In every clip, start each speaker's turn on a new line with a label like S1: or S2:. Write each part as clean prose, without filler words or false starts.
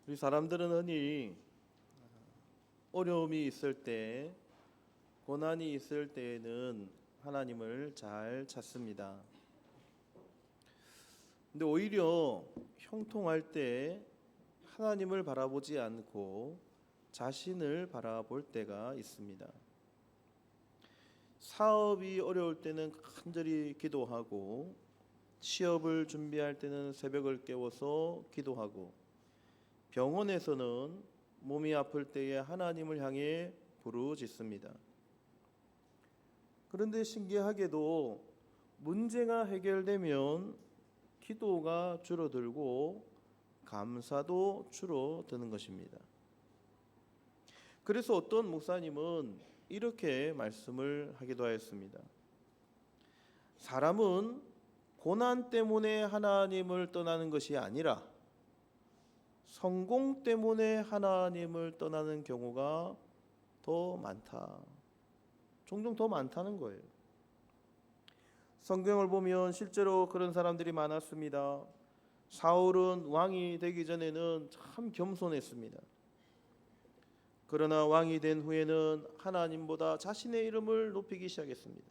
S1: 우리 사람들은 흔히 어려움이 있을 때, 고난이 있을 때에는 하나님을 잘 찾습니다. 근데 오히려 형통할 때 하나님을 바라보지 않고 자신을 바라볼 때가 있습니다. 사업이 어려울 때는 간절히 기도하고, 취업을 준비할 때는 새벽을 깨워서 기도하고, 병원에서는 몸이 아플 때에 하나님을 향해 부르짖습니다. 그런데 신기하게도 문제가 해결되면 기도가 줄어들고 감사도 줄어드는 것입니다. 그래서 어떤 목사님은 이렇게 말씀을 하기도 하였습니다. 사람은 고난 때문에 하나님을 떠나는 것이 아니라 성공 때문에 하나님을 떠나는 경우가 더 많다. 종종 더 많다는 거예요. 성경을 보면 실제로 그런 사람들이 많았습니다. 사울은 왕이 되기 전에는 참 겸손했습니다. 그러나 왕이 된 후에는 하나님보다 자신의 이름을 높이기 시작했습니다.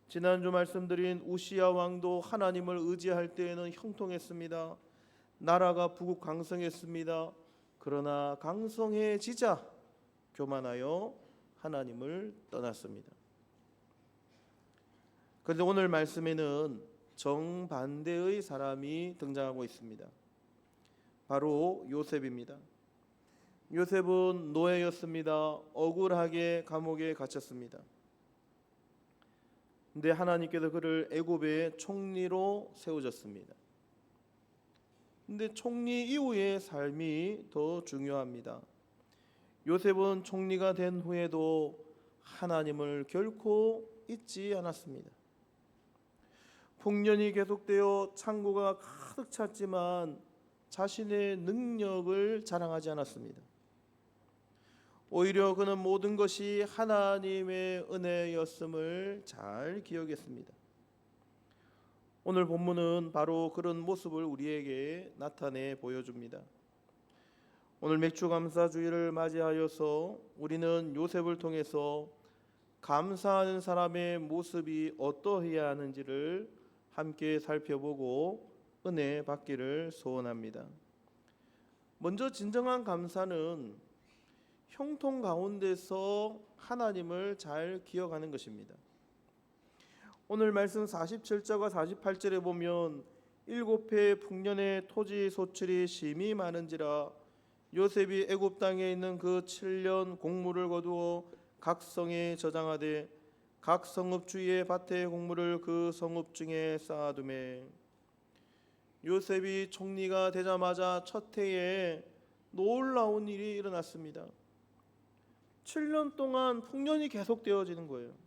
S1: 지난주 말씀드린 우시야 왕도 하나님을 의지할 때에는 형통했습니다. 나라가 부국 강성했습니다. 그러나 강성해지자 교만하여 하나님을 떠났습니다. 그런데 오늘 말씀에는 정반대의 사람이 등장하고 있습니다. 바로 요셉입니다. 요셉은 노예였습니다. 억울하게 감옥에 갇혔습니다. 근데 하나님께서 그를 애굽의 총리로 세우셨습니다. 근데 총리 이후의 삶이 더 중요합니다. 요셉은 총리가 된 후에도 하나님을 결코 잊지 않았습니다. 풍년이 계속되어 창고가 가득 찼지만 자신의 능력을 자랑하지 않았습니다. 오히려 그는 모든 것이 하나님의 은혜였음을 잘 기억했습니다. 오늘 본문은 바로 그런 모습을 우리에게 나타내 보여줍니다. 오늘 맥주감사주일을 맞이하여서 우리는 요셉을 통해서 감사하는 사람의 모습이 어떠해야 하는지를 함께 살펴보고 은혜 받기를 소원합니다. 먼저 진정한 감사는 형통 가운데서 하나님을 잘 기억하는 것입니다. 오늘 말씀 47절과 48절에 보면 7해 풍년의 토지 소출이 심히 많은지라 요셉이 애굽 땅에 있는 그 7년 곡물을 거두어 각 성에 저장하되 각 성읍 주위의 밭의 곡물을 그 성읍 중에 쌓아두매. 요셉이 총리가 되자마자 첫 해에 놀라운 일이 일어났습니다. 7년 동안 풍년이 계속되어지는 거예요.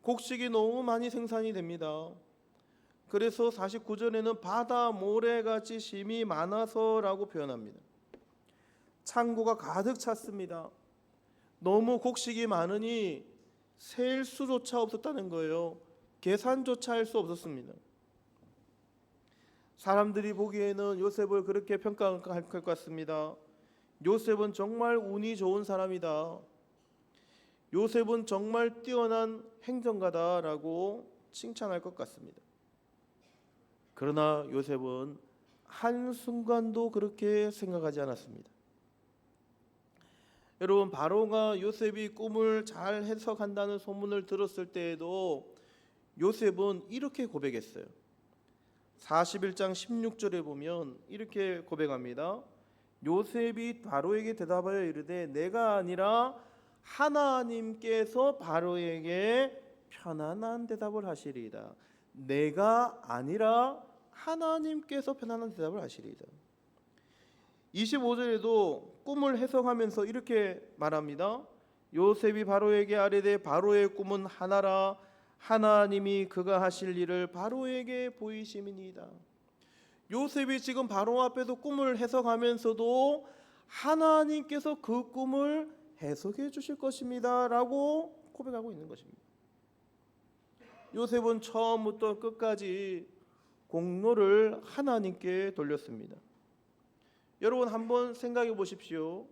S1: 곡식이 너무 많이 생산이 됩니다. 그래서 49절에는 바다 모래같이 심이 많아서라고 표현합니다. 창고가 가득 찼습니다. 너무 곡식이 많으니 셀 수조차 없었다는 거예요. 계산조차 할 수 없었습니다. 사람들이 보기에는 요셉을 그렇게 평가할 것 같습니다. 요셉은 정말 운이 좋은 사람이다. 요셉은 정말 뛰어난 행정가다라고 칭찬할 것 같습니다. 그러나 요셉은 한순간도 그렇게 생각하지 않았습니다. 여러분, 바로가 요셉이 꿈을 잘 해석한다는 소문을 들었을 때에도 요셉은 이렇게 고백했어요. 41장 16절에 보면 이렇게 고백합니다. 요셉이 바로에게 대답하여 이르되 내가 아니라 하나님께서 바로에게 편안한 대답을 하시리이다. 내가 아니라 하나님께서 편안한 대답을 하시리이다. 25절에도 꿈을 해석하면서 이렇게 말합니다. 요셉이 바로에게 아뢰되 바로의 꿈은 하나라 하나님이 그가 하실 일을 바로에게 보이심이니이다. 요셉이 지금 바로 앞에서 꿈을 해석하면서도 하나님께서 그 꿈을 해석해 주실 것입니다 라고 고백하고 있는 것입니다. 요셉은 처음부터 끝까지 공로를 하나님께 돌렸습니다. 여러분 한번 생각해 보십시오.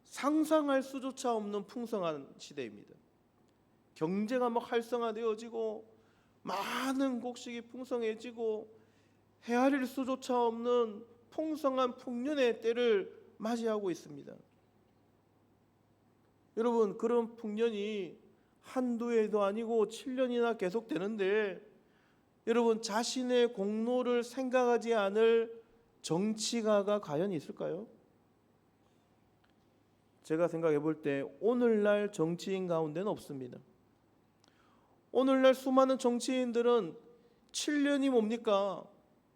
S1: 상상할 수조차 없는 풍성한 시대입니다. 경제가 막 활성화되어지고 많은 곡식이 풍성해지고 헤아릴 수조차 없는 풍성한 풍년의 때를 맞이하고 있습니다. 여러분, 그런 풍년이 한두 해도 아니고 7년이나 계속되는데 여러분, 자신의 공로를 생각하지 않을 정치가가 과연 있을까요? 제가 생각해 볼 때 오늘날 정치인 가운데는 없습니다. 오늘날 수많은 정치인들은 7년이 뭡니까?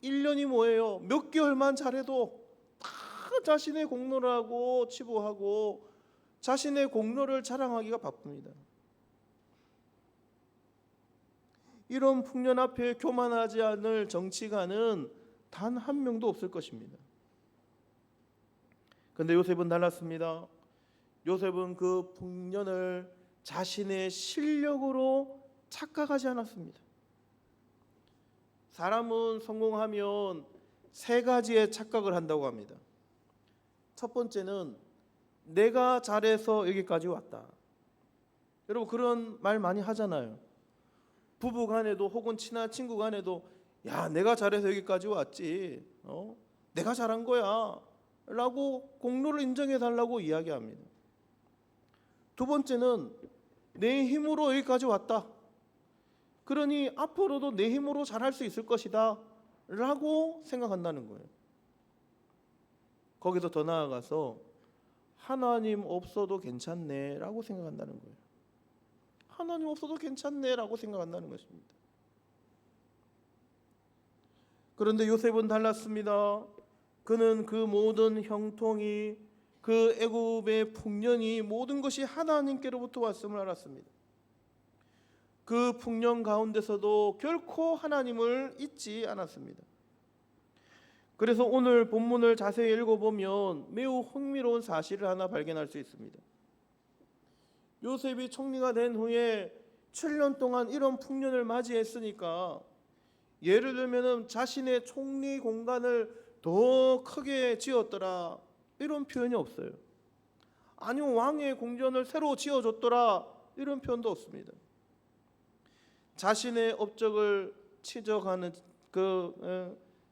S1: 1년이 뭐예요? 몇 개월만 잘해도 다 자신의 공로라고 치부하고 자신의 공로를 자랑하기가 바쁩니다. 이런 풍년 앞에 교만하지 않을 정치가는 단 한 명도 없을 것입니다. 그런데 요셉은 달랐습니다. 요셉은 그 풍년을 자신의 실력으로 착각하지 않았습니다. 사람은 성공하면 세 가지의 착각을 한다고 합니다. 첫 번째는 내가 잘해서 여기까지 왔다. 여러분 그런 말 많이 하잖아요. 부부 간에도 혹은 친한 친구 간에도 야 내가 잘해서 여기까지 왔지, 내가 잘한 거야 라고 공로를 인정해 달라고 이야기합니다. 두 번째는 내 힘으로 여기까지 왔다, 그러니 앞으로도 내 힘으로 잘할 수 있을 것이다 라고 생각한다는 거예요. 거기서 더 나아가서 하나님 없어도 괜찮네 라고 생각한다는 거예요. 하나님 없어도 괜찮네 라고 생각한다는 것입니다. 그런데 요셉은 달랐습니다. 그는 그 모든 형통이, 그 애굽의 풍년이 모든 것이 하나님께로부터 왔음을 알았습니다. 그 풍년 가운데서도 결코 하나님을 잊지 않았습니다. 그래서 오늘 본문을 자세히 읽어보면 매우 흥미로운 사실을 하나 발견할 수 있습니다. 요셉이 총리가 된 후에 7년 동안 이런 풍년을 맞이했으니까 예를 들면 자신의 총리 공간을 더 크게 지었더라 이런 표현이 없어요. 아니면 왕의 궁전을 새로 지어줬더라 이런 표현도 없습니다. 자신의 업적을 치적하는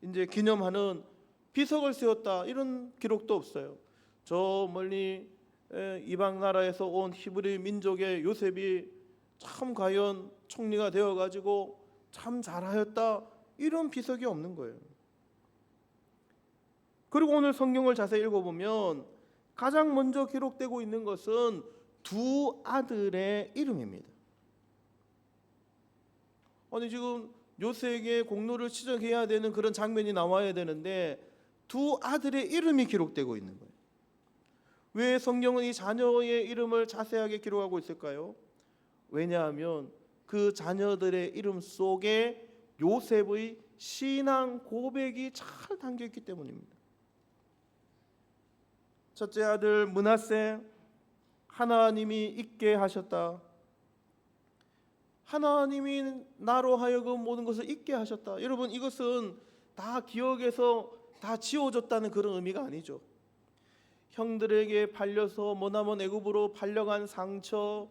S1: 이제 기념하는 비석을 세웠다 이런 기록도 없어요. 저 멀리 이방 나라에서 온 히브리 민족의 요셉이 참 과연 총리가 되어 가지고 참 잘하였다 이런 비석이 없는 거예요. 그리고 오늘 성경을 자세히 읽어보면 가장 먼저 기록되고 있는 것은 두 아들의 이름입니다. 아니 지금 요셉에게 공로를 치적해야 되는 그런 장면이 나와야 되는데 두 아들의 이름이 기록되고 있는 거예요. 왜 성경은 이 자녀의 이름을 자세하게 기록하고 있을까요? 왜냐하면 그 자녀들의 이름 속에 요셉의 신앙 고백이 잘 담겨있기 때문입니다. 첫째 아들 므낫세, 하나님이 잊게 하셨다. 하나님이 나로 하여금 모든 것을 잊게 하셨다. 여러분 이것은 다 기억에서 다 지워졌다는 그런 의미가 아니죠. 형들에게 팔려서 머나먼 애굽으로 팔려간 상처,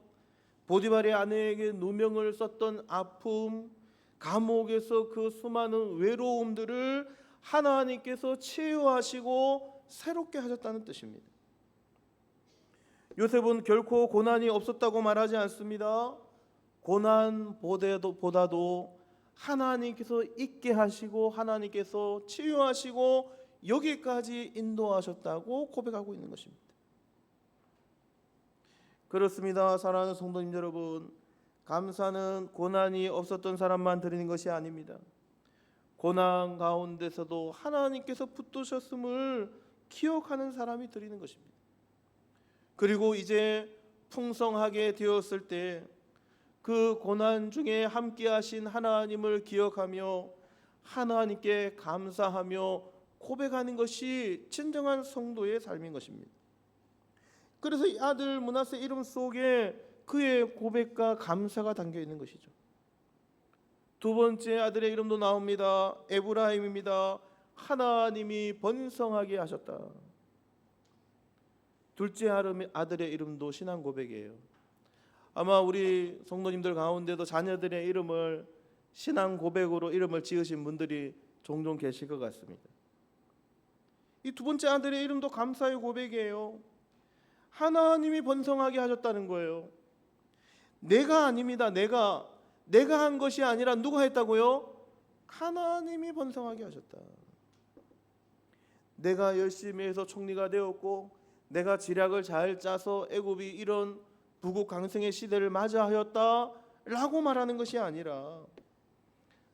S1: 보디발의 아내에게 누명을 썼던 아픔, 감옥에서 그 수많은 외로움들을 하나님께서 치유하시고 새롭게 하셨다는 뜻입니다. 요셉은 결코 고난이 없었다고 말하지 않습니다. 고난보다도 하나님께서 잊게 하시고 하나님께서 치유하시고 여기까지 인도하셨다고 고백하고 있는 것입니다. 그렇습니다. 사랑하는 성도님 여러분, 감사는 고난이 없었던 사람만 드리는 것이 아닙니다. 고난 가운데서도 하나님께서 붙드셨음을 기억하는 사람이 드리는 것입니다. 그리고 이제 풍성하게 되었을 때 그 고난 중에 함께 하신 하나님을 기억하며 하나님께 감사하며 고백하는 것이 진정한 성도의 삶인 것입니다. 그래서 이 아들 므낫세 이름 속에 그의 고백과 감사가 담겨 있는 것이죠. 두 번째 아들의 이름도 나옵니다. 에브라임입니다. 하나님이 번성하게 하셨다. 둘째 아들의 이름도 신앙 고백이에요. 아마 우리 성도님들 가운데도 자녀들의 이름을 신앙 고백으로 이름을 지으신 분들이 종종 계실 것 같습니다. 이 두 번째 아들의 이름도 감사의 고백이에요. 하나님이 번성하게 하셨다는 거예요. 내가 아닙니다. 내가 한 것이 아니라 누가 했다고요? 하나님이 번성하게 하셨다. 내가 열심히 해서 총리가 되었고 내가 지략을 잘 짜서 애굽이 이런 부국 강성의 시대를 맞이하였다라고 말하는 것이 아니라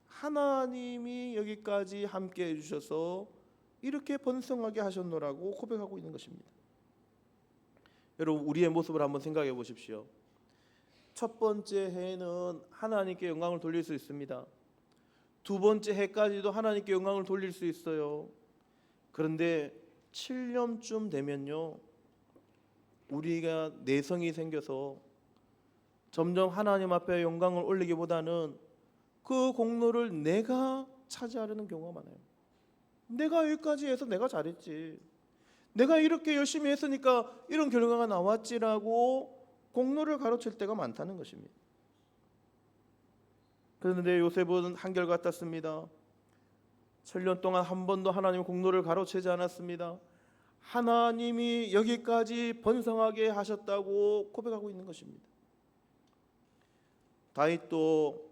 S1: 하나님이 여기까지 함께 해주셔서 이렇게 번성하게 하셨노라고 고백하고 있는 것입니다. 여러분, 우리의 모습을 한번 생각해 보십시오. 첫 번째 해에는 하나님께 영광을 돌릴 수 있습니다. 두 번째 해까지도 하나님께 영광을 돌릴 수 있어요. 그런데 7년쯤 되면요, 우리가 내성이 생겨서 점점 하나님 앞에 영광을 올리기보다는 그 공로를 내가 차지하려는 경우가 많아요. 내가 여기까지 해서 내가 잘했지, 내가 이렇게 열심히 했으니까 이런 결과가 나왔지라고 공로를 가로챌 때가 많다는 것입니다. 그런데 요셉은 한결같았습니다. 7년 동안 한 번도 하나님의 공로를 가로채지 않았습니다. 하나님이 여기까지 번성하게 하셨다고 고백하고 있는 것입니다. 다윗도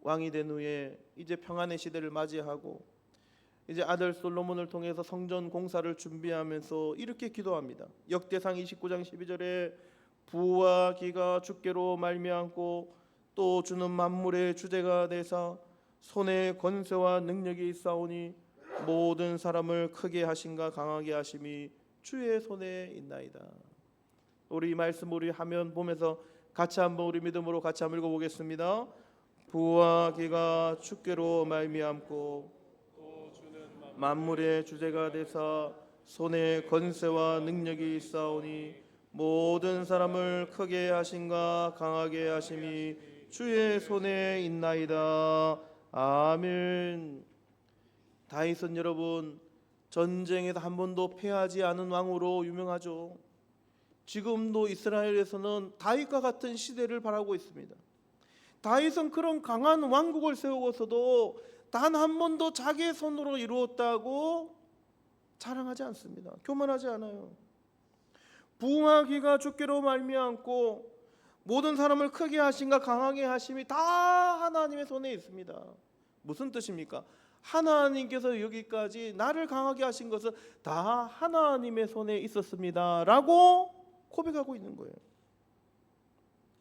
S1: 왕이 된 후에 이제 평안의 시대를 맞이하고 이제 아들 솔로몬을 통해서 성전 공사를 준비하면서 이렇게 기도합니다. 역대상 29장 12절에 부와 기가 주께로 말미암고 또 주는 만물의 주제가 되사 손에 권세와 능력이 있사오니 모든 사람을 크게 하신가 강하게 하심이 주의 손에 있나이다. 우리 이 말씀 우리 화면 보면서 같이 한번 우리 믿음으로 같이 한번 읽어보겠습니다. 부와 기가 주께로 말미암고 또 주는 만물의 주제가 되사 손에 권세와 능력이 있사오니 모든 사람을 크게 하신가 강하게 하심이 주의 손에 있나이다. 아멘. 다윗은 여러분 전쟁에서 한 번도 패하지 않은 왕으로 유명하죠. 지금도 이스라엘에서는 다윗과 같은 시대를 바라고 있습니다. 다윗은 그런 강한 왕국을 세우고서도 단 한 번도 자기의 손으로 이루었다고 자랑하지 않습니다. 교만하지 않아요. 부와 기가 주께로 말미암고 모든 사람을 크게 하신가 강하게 하심이 다 하나님의 손에 있습니다. 무슨 뜻입니까? 하나님께서 여기까지 나를 강하게 하신 것은 다 하나님의 손에 있었습니다 라고 고백하고 있는 거예요.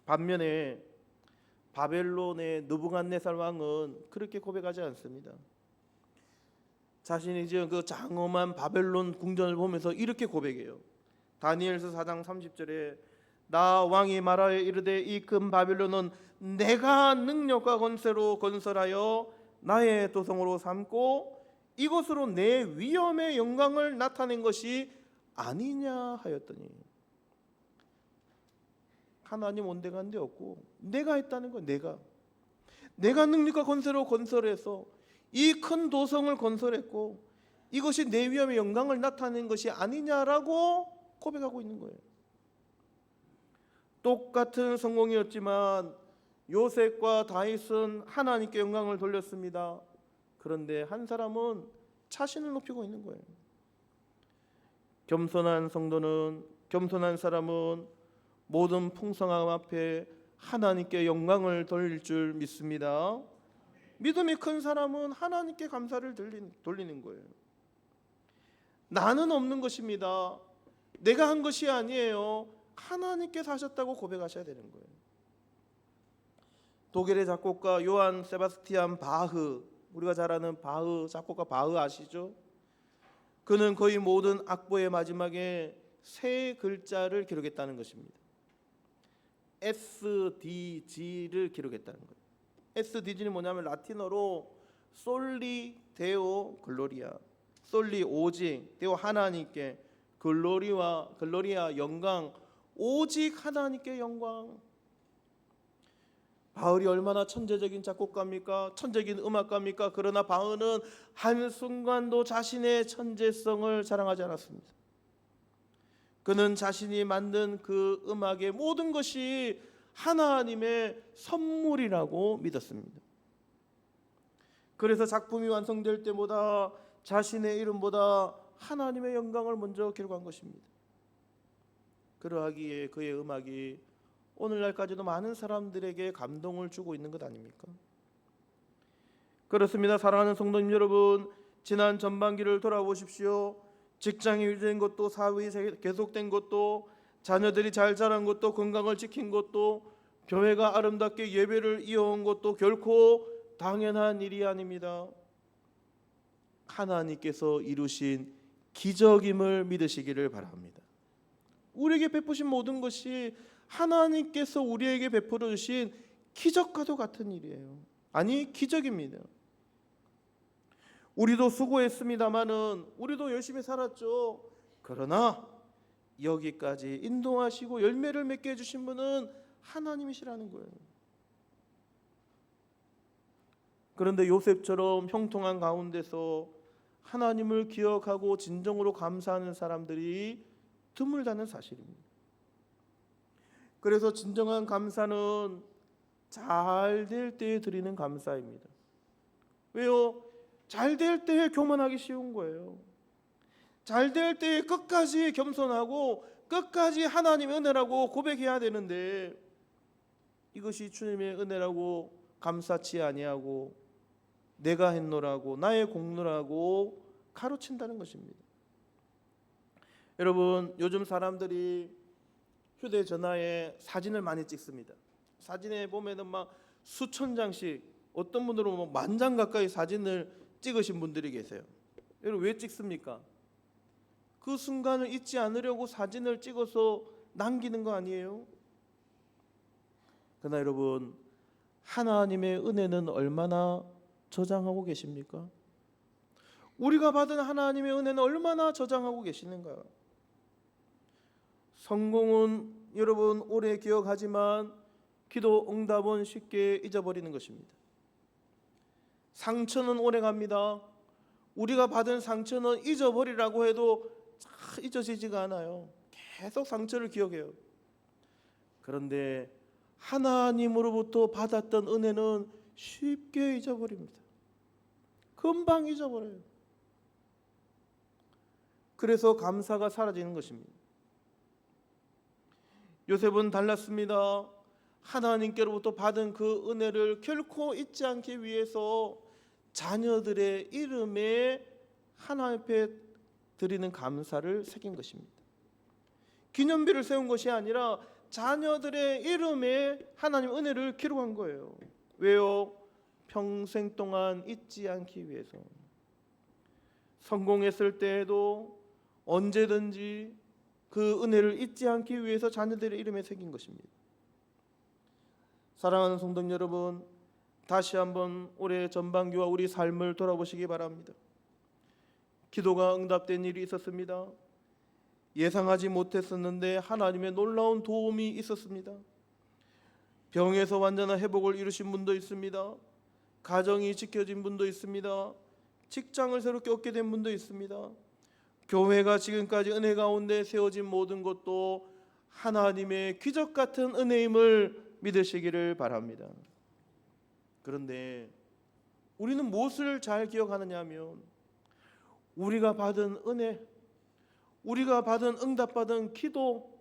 S1: 반면에 바벨론의 느부갓네살 왕은 그렇게 고백하지 않습니다. 자신이 지은 그 장엄한 바벨론 궁전을 보면서 이렇게 고백해요. 다니엘서 4장 30절에 나 왕이 말하여 이르되 이 큰 바벨론은 내가 능력과 권세로 건설하여 나의 도성으로 삼고 이곳으로 내 위엄의 영광을 나타낸 것이 아니냐 하였더니, 하나님 온데간데 없고 내가 했다는 거예요. 내가 능력과 권세로 건설해서 이 큰 도성을 건설했고 이것이 내 위엄의 영광을 나타낸 것이 아니냐라고 고백하고 있는 거예요. 똑같은 성공이었지만 요셉과 다윗은 하나님께 영광을 돌렸습니다. 그런데 한 사람은 자신을 높이고 있는 거예요. 겸손한 성도는, 겸손한 사람은 모든 풍성함 앞에 하나님께 영광을 돌릴 줄 믿습니다. 믿음이 큰 사람은 하나님께 감사를 돌리는 거예요. 나는 없는 것입니다. 내가 한 것이 아니에요. 하나님께서 하셨다고 고백하셔야 되는 거예요. 독일의 작곡가 요한 세바스티안 바흐, 우리가 잘 아는 바흐 작곡가 바흐 아시죠? 그는 거의 모든 악보의 마지막에 세 글자를 기록했다는 것입니다. SDG를 기록했다는 거예요. SDG는 뭐냐면 라틴어로 솔리 데오 글로리아, 솔리 오직, 데오 하나님께, 글로리아 영광, 오직 하나님께 영광. 바울이 얼마나 천재적인 작곡가입니까? 천재적인 음악가입니까? 그러나 바울은 한순간도 자신의 천재성을 자랑하지 않았습니다. 그는 자신이 만든 그 음악의 모든 것이 하나님의 선물이라고 믿었습니다. 그래서 작품이 완성될 때보다 자신의 이름보다 하나님의 영광을 먼저 기록한 것입니다. 그러하기에 그의 음악이 오늘날까지도 많은 사람들에게 감동을 주고 있는 것 아닙니까? 그렇습니다. 사랑하는 성도님 여러분, 지난 전반기를 돌아보십시오. 직장이 유지된 것도, 사업이 계속된 것도, 자녀들이 잘 자란 것도, 건강을 지킨 것도, 교회가 아름답게 예배를 이어온 것도 결코 당연한 일이 아닙니다. 하나님께서 이루신 기적임을 믿으시기를 바랍니다. 우리에게 베푸신 모든 것이 하나님께서 우리에게 베풀어 주신 기적과도 같은 일이에요. 아니, 기적입니다. 우리도 수고했습니다마는, 우리도 열심히 살았죠. 그러나 여기까지 인도하시고 열매를 맺게 해주신 분은 하나님이시라는 거예요. 그런데 요셉처럼 형통한 가운데서 하나님을 기억하고 진정으로 감사하는 사람들이 드물다는 사실입니다. 그래서 진정한 감사는 잘 될 때에 드리는 감사입니다. 왜요? 잘 될 때에 교만하기 쉬운 거예요. 잘 될 때에 끝까지 겸손하고 끝까지 하나님의 은혜라고 고백해야 되는데, 이것이 주님의 은혜라고 감사치 아니하고 내가 했노라고 나의 공로라고 가로친다는 것입니다. 여러분, 요즘 사람들이 휴대전화에 사진을 많이 찍습니다. 사진에 보면은 막 수천 장씩, 어떤 분들은 뭐 10,000장 가까이 사진을 찍으신 분들이 계세요. 여러분, 왜 찍습니까? 그 순간을 잊지 않으려고 사진을 찍어서 남기는 거 아니에요? 그러나 여러분, 하나님의 은혜는 얼마나 저장하고 계십니까? 우리가 받은 하나님의 은혜는 얼마나 저장하고 계시는가? 성공은 여러분 오래 기억하지만 기도 응답은 쉽게 잊어버리는 것입니다. 상처는 오래 갑니다. 우리가 받은 상처는 잊어버리라고 해도 잘 잊어지지가 않아요. 계속 상처를 기억해요. 그런데 하나님으로부터 받았던 은혜는 쉽게 잊어버립니다. 금방 잊어버려요. 그래서 감사가 사라지는 것입니다. 요셉은 달랐습니다. 하나님께로부터 받은 그 은혜를 결코 잊지 않기 위해서 자녀들의 이름에 하나님 앞에 드리는 감사를 새긴 것입니다. 기념비를 세운 것이 아니라 자녀들의 이름에 하나님 은혜를 기록한 거예요. 왜요? 평생 동안 잊지 않기 위해서. 성공했을 때에도 언제든지 그 은혜를 잊지 않기 위해서 자녀들의 이름에 새긴 것입니다. 사랑하는 성도 여러분, 다시 한번 올해 전반기와 우리 삶을 돌아보시기 바랍니다. 기도가 응답된 일이 있었습니다. 예상하지 못했었는데 하나님의 놀라운 도움이 있었습니다. 병에서 완전한 회복을 이루신 분도 있습니다. 가정이 지켜진 분도 있습니다. 직장을 새롭게 얻게 된 분도 있습니다. 교회가 지금까지 은혜 가운데 세워진 모든 것도 하나님의 기적 같은 은혜임을 믿으시기를 바랍니다. 그런데 우리는 무엇을 잘 기억하느냐 하면, 우리가 받은 은혜, 우리가 받은 응답받은 기도,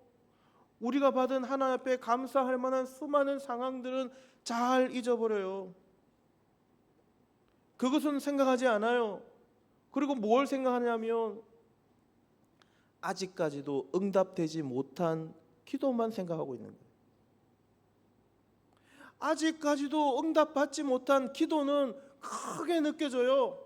S1: 우리가 받은 하나님 앞에 감사할 만한 수많은 상황들은 잘 잊어버려요. 그것은 생각하지 않아요. 그리고 뭘 생각하냐면 아직까지도 응답되지 못한 기도만 생각하고 있는 거예요. 아직까지도 응답받지 못한 기도는 크게 느껴져요.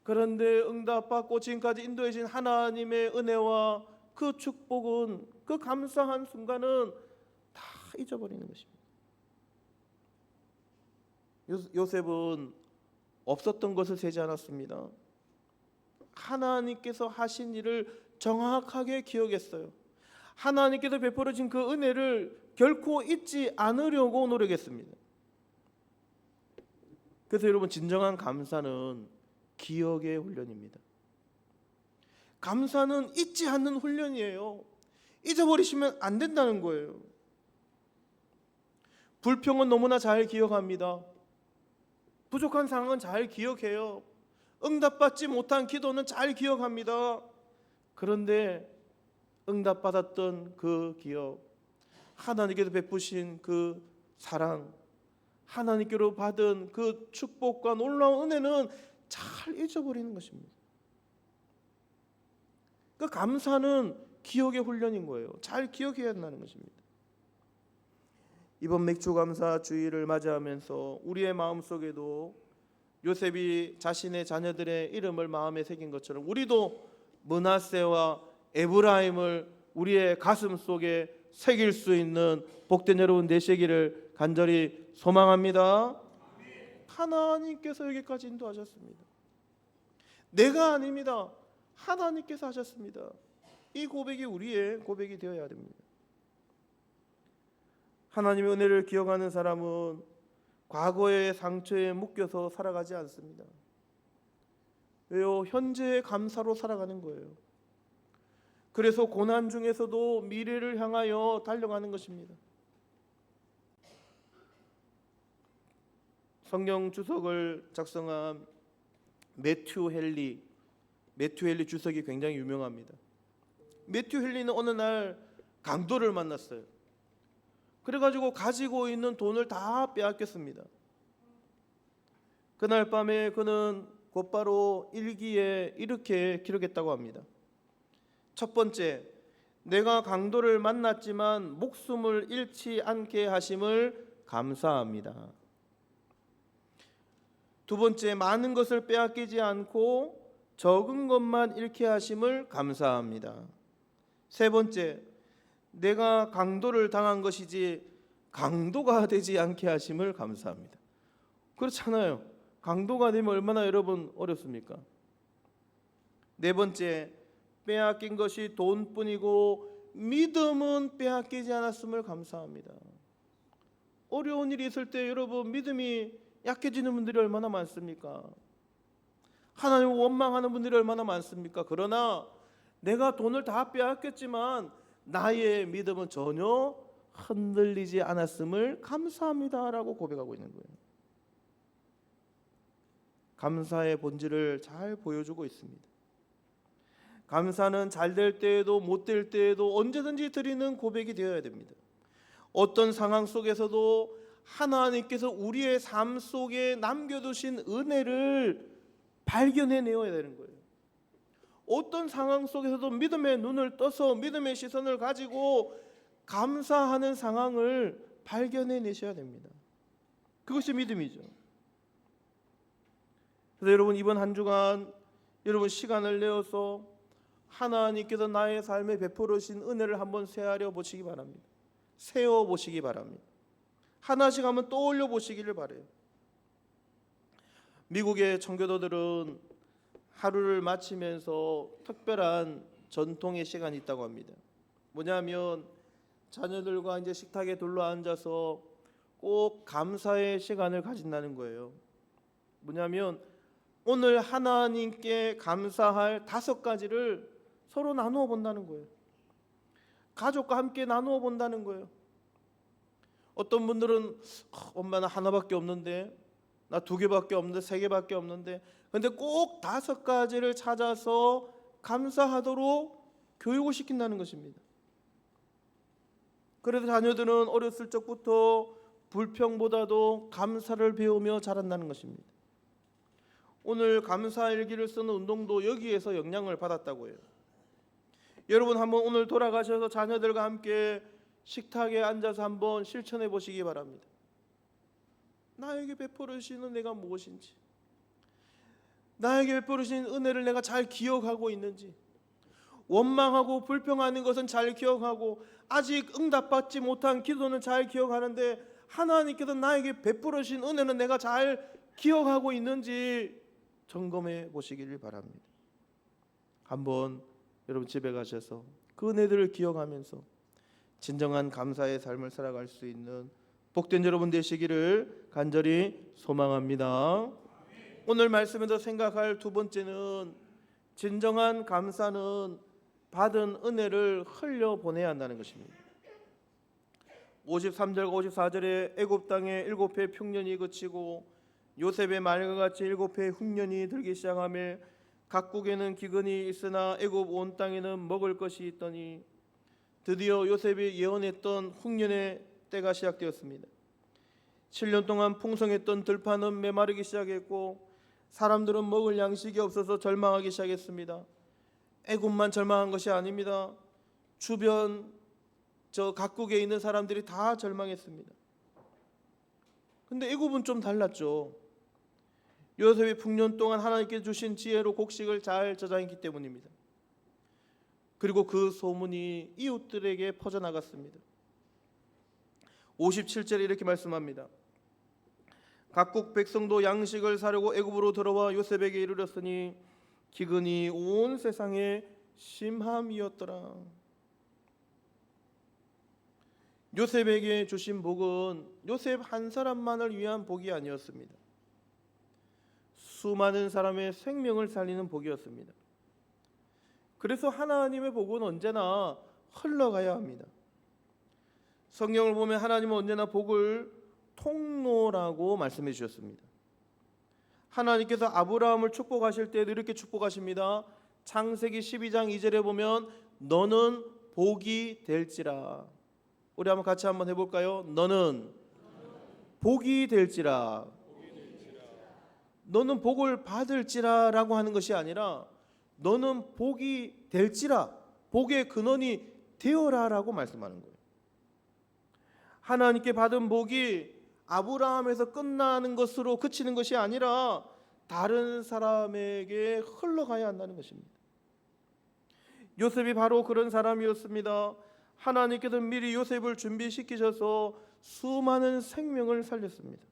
S1: 그런데 응답받고 지금까지 인도해 주신 하나님의 은혜와 그 축복은, 그 감사한 순간은 다 잊어버리는 것입니다. 요셉은 없었던 것을 세지 않았습니다. 하나님께서 하신 일을 정확하게 기억했어요. 하나님께서 베풀어 준 그 은혜를 결코 잊지 않으려고 노력했습니다. 그래서 여러분, 진정한 감사는 기억의 훈련입니다. 감사는 잊지 않는 훈련이에요. 잊어버리시면 안 된다는 거예요. 불평은 너무나 잘 기억합니다. 부족한 상황은 잘 기억해요. 응답받지 못한 기도는 잘 기억합니다. 그런데 응답받았던 그 기억, 하나님께서 베푸신 그 사랑, 하나님께로 받은 그 축복과 놀라운 은혜는 잘 잊어버리는 것입니다. 그 감사는 기억의 훈련인 거예요. 잘 기억해야 한다는 것입니다. 이번 맥주감사 주일을 맞이하면서 우리의 마음속에도 요셉이 자신의 자녀들의 이름을 마음에 새긴 것처럼 우리도 므낫세와 에브라임을 우리의 가슴 속에 새길 수 있는 복된 여러분 되시기를 간절히 소망합니다. 하나님께서 여기까지 인도하셨습니다. 내가 아닙니다. 하나님께서 하셨습니다. 이 고백이 우리의 고백이 되어야 됩니다. 하나님의 은혜를 기억하는 사람은 과거의 상처에 묶여서 살아가지 않습니다. 왜요? 현재의 감사로 살아가는 거예요. 그래서 고난 중에서도 미래를 향하여 달려가는 것입니다. 성경 주석을 작성한 매튜 헨리 주석이 굉장히 유명합니다. 매튜 헨리는 어느 날 강도를 만났어요. 그래가지고 가지고 있는 돈을 다 빼앗겼습니다. 그날 밤에 그는 곧바로 일기에 이렇게 기록했다고 합니다. 첫 번째, 내가 강도를 만났지만 목숨을 잃지 않게 하심을 감사합니다. 두 번째, 많은 것을 빼앗기지 않고 적은 것만 잃게 하심을 감사합니다. 세 번째, 내가 강도를 당한 것이지 강도가 되지 않게 하심을 감사합니다. 그렇잖아요. 강도가 되면 얼마나 여러분 어렵습니까? 네 번째, 빼앗긴 것이 돈뿐이고 믿음은 빼앗기지 않았음을 감사합니다. 어려운 일이 있을 때 여러분 믿음이 약해지는 분들이 얼마나 많습니까? 하나님을 원망하는 분들이 얼마나 많습니까? 그러나 내가 돈을 다 빼앗겼지만 나의 믿음은 전혀 흔들리지 않았음을 감사합니다라고 고백하고 있는 거예요. 감사의 본질을 잘 보여주고 있습니다. 감사는 잘 될 때에도 못 될 때에도 언제든지 드리는 고백이 되어야 됩니다. 어떤 상황 속에서도 하나님께서 우리의 삶 속에 남겨두신 은혜를 발견해내야 되는 거예요. 어떤 상황 속에서도 믿음의 눈을 떠서 믿음의 시선을 가지고 감사하는 상황을 발견해내셔야 됩니다. 그것이 믿음이죠. 그래서 여러분, 이번 한 주간 여러분 시간을 내어서 하나님께서 나의 삶에 베풀어 주신 은혜를 한번 세아려 보시기 바랍니다. 세워 보시기 바랍니다. 하나씩 한번 떠올려 보시기를 바라요. 미국의 청교도들은 하루를 마치면서 특별한 전통의 시간이 있다고 합니다. 뭐냐면 자녀들과 이제 식탁에 둘러앉아서 꼭 감사의 시간을 가진다는 거예요. 뭐냐면 오늘 하나님께 감사할 5가지를 서로 나누어 본다는 거예요. 가족과 함께 나누어 본다는 거예요. 어떤 분들은 엄마는 하나밖에 없는데, 나 2개밖에 없는데, 3개밖에 없는데, 근데 꼭 5가지를 찾아서 감사하도록 교육을 시킨다는 것입니다. 그래서 자녀들은 어렸을 적부터 불평보다도 감사를 배우며 자란다는 것입니다. 오늘 감사일기를 쓰는 운동도 여기에서 영향을 받았다고 해요. 여러분 한번 오늘 돌아가셔서 자녀들과 함께 식탁에 앉아서 한번 실천해 보시기 바랍니다. 나에게 베풀어 주신 은혜가 무엇인지, 나에게 베풀어 주신 은혜를 내가 잘 기억하고 있는지, 원망하고 불평하는 것은 잘 기억하고 아직 응답받지 못한 기도는 잘 기억하는데 하나님께서 나에게 베풀어 주신 은혜는 내가 잘 기억하고 있는지 점검해 보시기를 바랍니다. 한번 여러분 집에 가셔서 그 은혜들을 기억하면서 진정한 감사의 삶을 살아갈 수 있는 복된 여러분 되시기를 간절히 소망합니다. 오늘 말씀에서 생각할 두 번째는 진정한 감사는 받은 은혜를 흘려보내야 한다는 것입니다. 53절과 54절에 애굽 땅에 7해 풍년이 그치고 요셉의 말과 같이 7해 흉년이 들기 시작하며 각국에는 기근이 있으나 애굽 온 땅에는 먹을 것이 있더니 드디어 요셉이 예언했던 흉년의 때가 시작되었습니다. 7년 동안 풍성했던 들판은 메마르기 시작했고 사람들은 먹을 양식이 없어서 절망하기 시작했습니다. 애굽만 절망한 것이 아닙니다. 주변 각국에 있는 사람들이 다 절망했습니다. 근데 애굽은 좀 달랐죠. 요셉이 풍년 동안 하나님께 주신 지혜로 곡식을 잘 저장했기 때문입니다. 그리고 그 소문이 이웃들에게 퍼져나갔습니다. 57절에 이렇게 말씀합니다. 각국 백성도 양식을 사려고 애굽으로 들어와 요셉에게 이르렀으니 기근이 온 세상에 심함이었더라. 요셉에게 주신 복은 요셉 한 사람만을 위한 복이 아니었습니다. 수많은 사람의 생명을 살리는 복이었습니다. 그래서 하나님의 복은 언제나 흘러가야 합니다. 성경을 보면 하나님은 언제나 복을 통로라고 말씀해 주셨습니다. 하나님께서 아브라함을 축복하실 때도 이렇게 축복하십니다. 창세기 12장 2절에 보면 너는 복이 될지라. 우리 같이 한번 해볼까요? 너는 복이 될지라. 너는 복을 받을지라 라고 하는 것이 아니라 너는 복이 될지라, 복의 근원이 되어라 라고 말씀하는 거예요. 하나님께 받은 복이 아브라함에서 끝나는 것으로 그치는 것이 아니라 다른 사람에게 흘러가야 한다는 것입니다. 요셉이 바로 그런 사람이었습니다. 하나님께서 미리 요셉을 준비시키셔서 수많은 생명을 살렸습니다.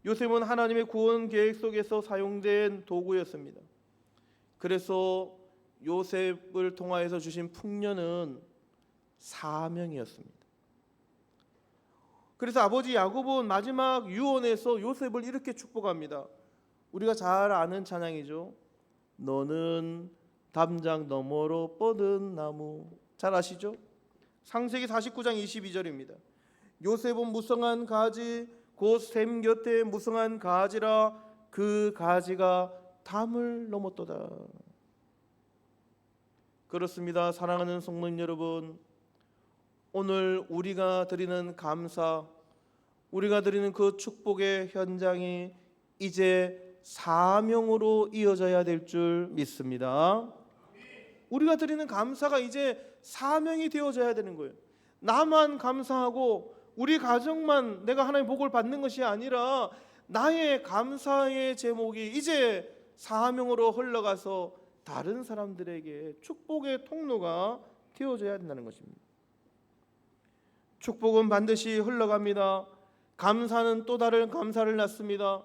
S1: 요셉은 하나님의 구원 계획 속에서 사용된 도구였습니다. 그래서 요셉을 통하여서 주신 풍년은 사명이었습니다. 그래서 아버지 야곱은 마지막 유언에서 요셉을 이렇게 축복합니다. 우리가 잘 아는 찬양이죠. 너는 담장 너머로 뻗은 나무. 잘 아시죠? 창세기 49장 22절입니다. 요셉은 무성한 가지 곧 샘 곁에 무성한 가지라 그 가지가 담을 넘었도다. 그렇습니다. 사랑하는 성도님 여러분, 오늘 우리가 드리는 감사, 우리가 드리는 그 축복의 현장이 이제 사명으로 이어져야 될 줄 믿습니다. 우리가 드리는 감사가 이제 사명이 되어져야 되는 거예요. 나만 감사하고 우리 가정만 내가 하나님의 복을 받는 것이 아니라 나의 감사의 제목이 이제 사명으로 흘러가서 다른 사람들에게 축복의 통로가 되어져야 된다는 것입니다. 축복은 반드시 흘러갑니다. 감사는 또 다른 감사를 낳습니다.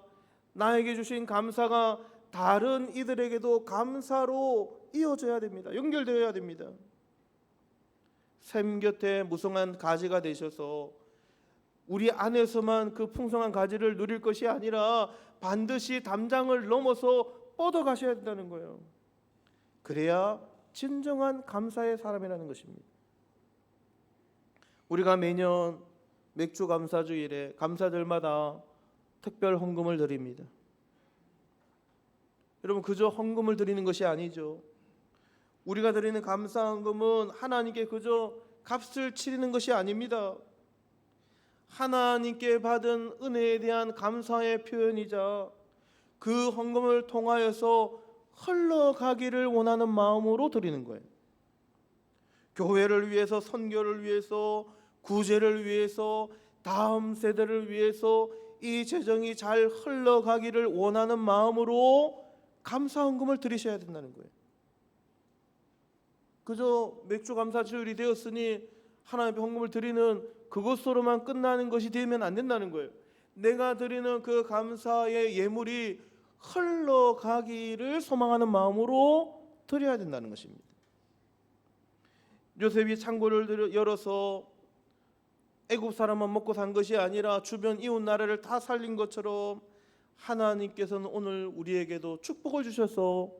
S1: 나에게 주신 감사가 다른 이들에게도 감사로 이어져야 됩니다. 연결되어야 됩니다. 샘 곁에 무성한 가지가 되셔서 우리 안에서만 그 풍성한 가지를 누릴 것이 아니라 반드시 담장을 넘어서 뻗어가셔야 된다는 거예요. 그래야 진정한 감사의 사람이라는 것입니다. 우리가 매년 맥주 감사주일에 감사절마다 특별 헌금을 드립니다. 여러분, 그저 헌금을 드리는 것이 아니죠. 우리가 드리는 감사 헌금은 하나님께 그저 값을 치르는 것이 아닙니다. 하나님께 받은 은혜에 대한 감사의 표현이자 그 헌금을 통하여서 흘러가기를 원하는 마음으로 드리는 거예요. 교회를 위해서, 선교를 위해서, 구제를 위해서, 다음 세대를 위해서 이 재정이 잘 흘러가기를 원하는 마음으로 감사 헌금을 드리셔야 된다는 거예요. 그저 맥주 감사주일이 되었으니 하나님께 헌금을 드리는 그것으로만 끝나는 것이 되면 안 된다는 거예요. 내가 드리는 그 감사의 예물이 흘러가기를 소망하는 마음으로 드려야 된다는 것입니다. 요셉이 창고를 열어서 애굽 사람만 먹고 산 것이 아니라 주변 이웃 나라를 다 살린 것처럼 하나님께서는 오늘 우리에게도 축복을 주셔서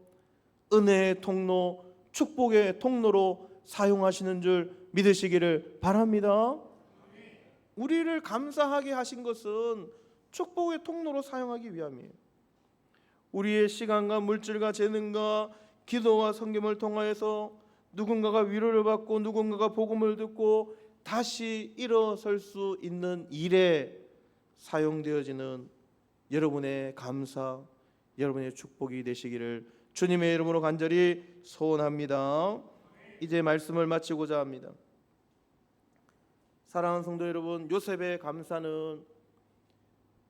S1: 은혜의 통로, 축복의 통로로 사용하시는 줄 믿으시기를 바랍니다. 우리를 감사하게 하신 것은 축복의 통로로 사용하기 위함이에요. 우리의 시간과 물질과 재능과 기도와 성김을 통하여서 누군가가 위로를 받고 누군가가 복음을 듣고 다시 일어설 수 있는 일에 사용되어지는 여러분의 감사, 여러분의 축복이 되시기를 주님의 이름으로 간절히 소원합니다. 이제 말씀을 마치고자 합니다. 사랑하는 성도 여러분, 요셉의 감사는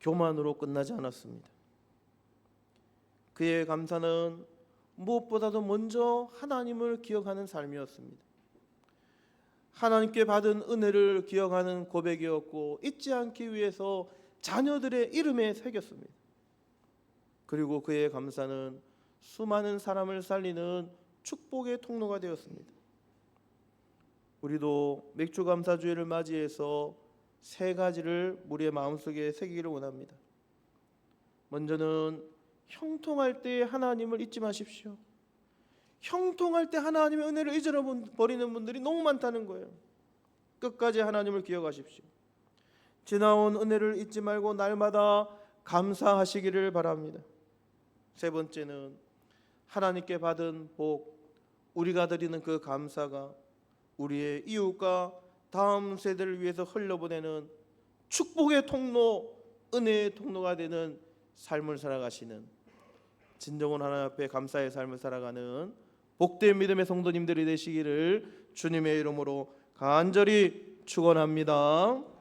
S1: 교만으로 끝나지 않았습니다. 그의 감사는 무엇보다도 먼저 하나님을 기억하는 삶이었습니다. 하나님께 받은 은혜를 기억하는 고백이었고 잊지 않기 위해서 자녀들의 이름에 새겼습니다. 그리고 그의 감사는 수많은 사람을 살리는 축복의 통로가 되었습니다. 우리도 맥주감사주일을 맞이해서 세 가지를 우리의 마음속에 새기기를 원합니다. 먼저는 형통할 때 하나님을 잊지 마십시오. 형통할 때 하나님의 은혜를 잊어버리는 분들이 너무 많다는 거예요. 끝까지 하나님을 기억하십시오. 지나온 은혜를 잊지 말고 날마다 감사하시기를 바랍니다. 세 번째는 하나님께 받은 복, 우리가 드리는 그 감사가 우리의 이웃과 다음 세대를 위해서 흘려보내는 축복의 통로, 은혜의 통로가 되는 삶을 살아가시는 진정한 하나님 앞에 감사의 삶을 살아가는 복된 믿음의 성도님들이 되시기를 주님의 이름으로 간절히 축원합니다.